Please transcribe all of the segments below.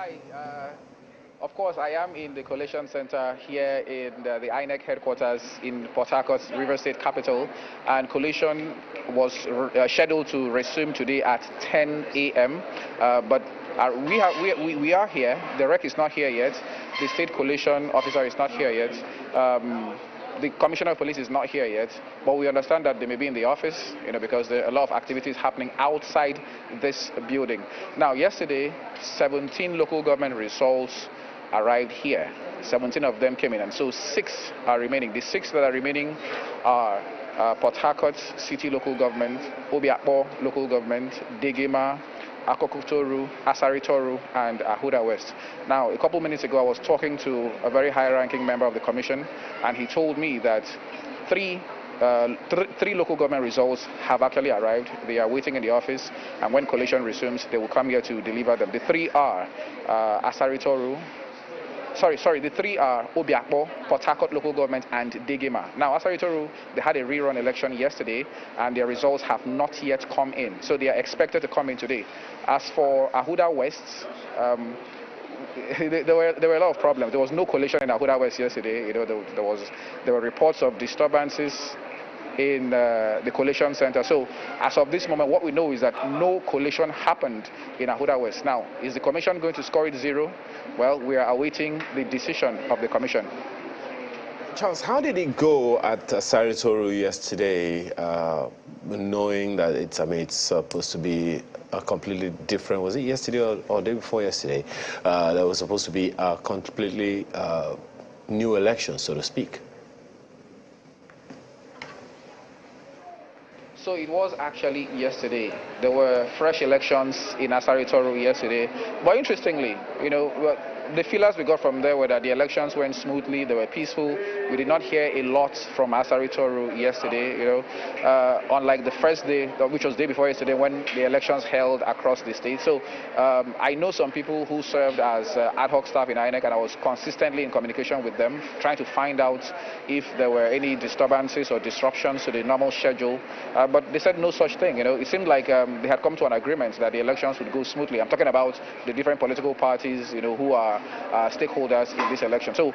Hi. Of course, I am in the collation center here in the INEC headquarters in Port Harcourt, River State capital, and collation was scheduled to resume today at 10 a.m. But we are here. The REC is not here yet. The state collation officer is not here yet. The commissioner of police is not here yet, but we understand that they may be in the office, because there are a lot of activities happening outside this building. Now, yesterday, 17 local government results arrived here. 17 of them came in, and so 6 are remaining. The 6 that are remaining are Port Harcourt City Local Government, Obiakpo Local Government, Degema, Akokutoru, Asaritoru, and Ahuda West. Now, a couple minutes ago, I was talking to a very high-ranking member of the commission, and he told me that three local government results have actually arrived. They are waiting in the office, and when collation resumes, they will come here to deliver them. The 3 are Asaritoru. The 3 are Obiakpo, Port Harcourt Local Government, and Degema. Now, Asaritoru, they had a rerun election yesterday, and their results have not yet come in. So they are expected to come in today. As for Ahuda West, there were a lot of problems. There was no collation in Ahuda West yesterday. There were reports of disturbances in the collation center. So as of this moment, what we know is that no collation happened in Ahuda West. Now, is the commission going to score it 0? Well, we are awaiting the decision of the commission. Charles, how did it go at Saritoru yesterday, knowing that it's supposed to be a completely different, was it yesterday or day before yesterday, that was supposed to be a completely new election, so to speak? So it was actually yesterday. There were fresh elections in Asaritoru yesterday. But interestingly, the feelers we got from there were that the elections went smoothly, they were peaceful. We did not hear a lot from Asaritoru yesterday, unlike the first day, which was the day before yesterday, when the elections held across the state. So I know some people who served as ad hoc staff in INEC, and I was consistently in communication with them, trying to find out if there were any disturbances or disruptions to the normal schedule. But they said no such thing. It seemed like they had come to an agreement that the elections would go smoothly. I'm talking about the different political parties, who are stakeholders in this election. So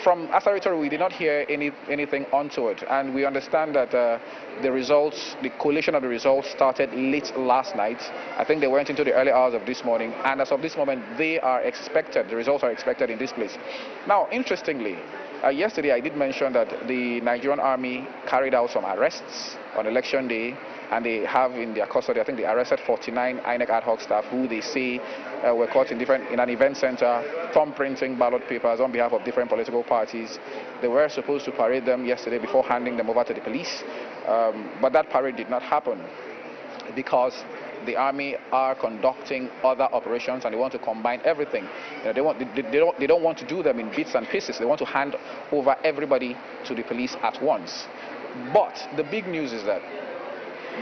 from Asaritoru, we did not hear anything untoward, and we understand that the collation of the results started late last night. I think they went into the early hours of this morning, and as of this moment, the results are expected in this place. Now, interestingly, yesterday I did mention that the Nigerian army carried out some arrests on election day, and they have in their custody, I think they arrested 49 INEC ad hoc staff who they say were caught in an event center, thumbprinting ballot papers on behalf of different political parties. They were supposed to parade them yesterday before handing them over to the police, but that parade did not happen because the army are conducting other operations and they want to combine everything. They don't want to do them in bits and pieces. They want to hand over everybody to the police at once. But the big news is that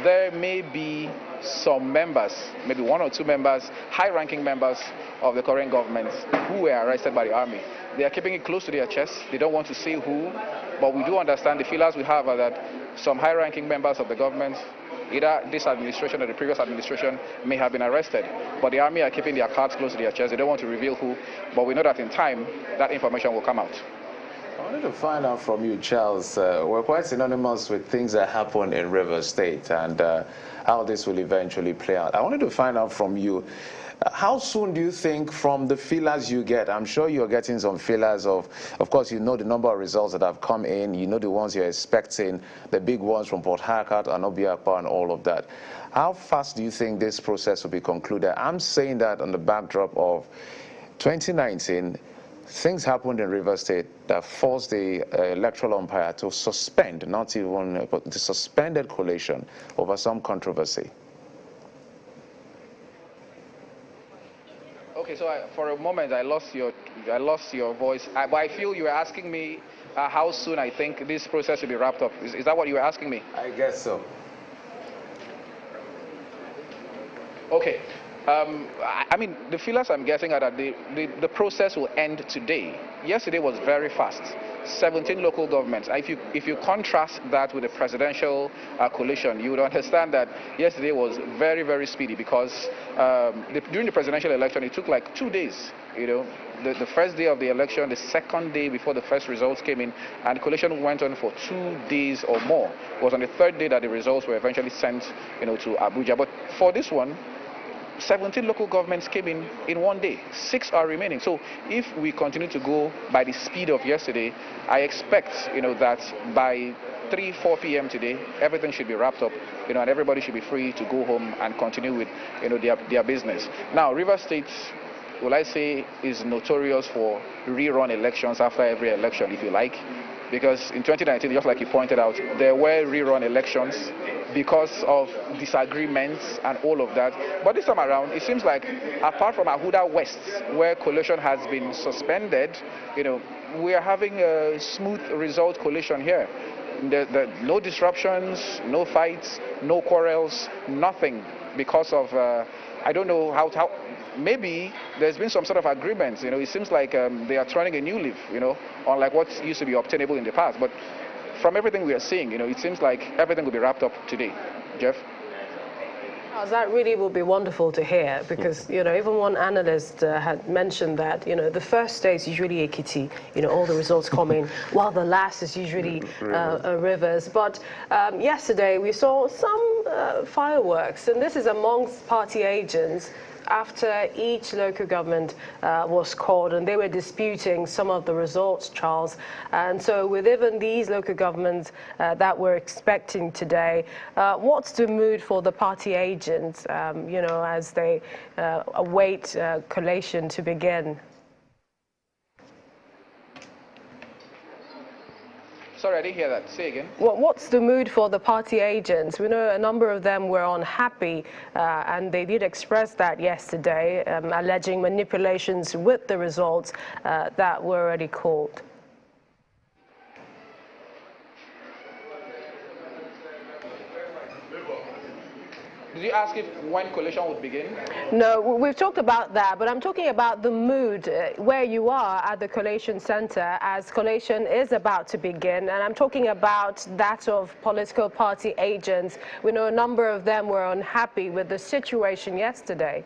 there may be some members, maybe 1 or 2 members, high-ranking members of the current government who were arrested by the army. They are keeping it close to their chest. They don't want to say who, but we do understand the feelers we have are that some high-ranking members of the government, either this administration or the previous administration, may have been arrested. But the army are keeping their cards close to their chest. They don't want to reveal who, but we know that in time, that information will come out. I wanted to find out from you, Charles, we're quite synonymous with things that happen in River State and how this will eventually play out. I wanted to find out from you, how soon do you think from the feelers you get? I'm sure you're getting some feelers of course, the number of results that have come in, the ones you're expecting, the big ones from Port Harcourt and Obiakpo and all of that. How fast do you think this process will be concluded? I'm saying that on the backdrop of 2019, things happened in River State that forced the electoral umpire to suspend, not even, but the suspended collation over some controversy. Okay, so for a moment I lost your voice, but I feel you were asking me how soon I think this process will be wrapped up. Is that what you were asking me? I guess so. Okay. I mean, the feelers I'm getting are that the process will end today. Yesterday was very fast. 17 local governments. If you contrast that with the presidential coalition, you would understand that yesterday was very, very speedy, because during the presidential election, it took like 2 days. The first day of the election, the second day before the first results came in, and the coalition went on for 2 days or more. It was on the third day that the results were eventually sent, to Abuja. But for this one, 17 local governments came in 1 day. 6 are remaining. So if we continue to go by the speed of yesterday, I expect, that by 3-4 p.m. today, everything should be wrapped up, and everybody should be free to go home and continue with, their business. Now, Rivers State, will I say, is notorious for rerun elections after every election, if you like, because in 2019, just like you pointed out, there were rerun elections because of disagreements and all of that. But this time around, it seems like, apart from Ahuda West, where coalition has been suspended, we are having a smooth result coalition here. No disruptions, no fights, no quarrels, nothing, because of I don't know how maybe there's been some sort of agreements. It seems like they are turning a new leaf, unlike what used to be obtainable in the past. But from everything we are seeing, it seems like everything will be wrapped up today. Jeff? That really will be wonderful to hear, because even one analyst had mentioned that the first day is usually Ekiti, all the results come in, while the last is usually Rivers. But yesterday we saw some fireworks, and this is amongst party agents, after each local government was called, and they were disputing some of the results, Charles. And so with even these local governments that we're expecting today, what's the mood for the party agents, as they await collation to begin? Sorry, I didn't hear that. Say again. What's the mood for the party agents? We know a number of them were unhappy, and they did express that yesterday, alleging manipulations with the results that were already called. Did you ask if when collation would begin? No, we've talked about that, but I'm talking about the mood where you are at the collation center as collation is about to begin, and I'm talking about that of political party agents. We know a number of them were unhappy with the situation yesterday.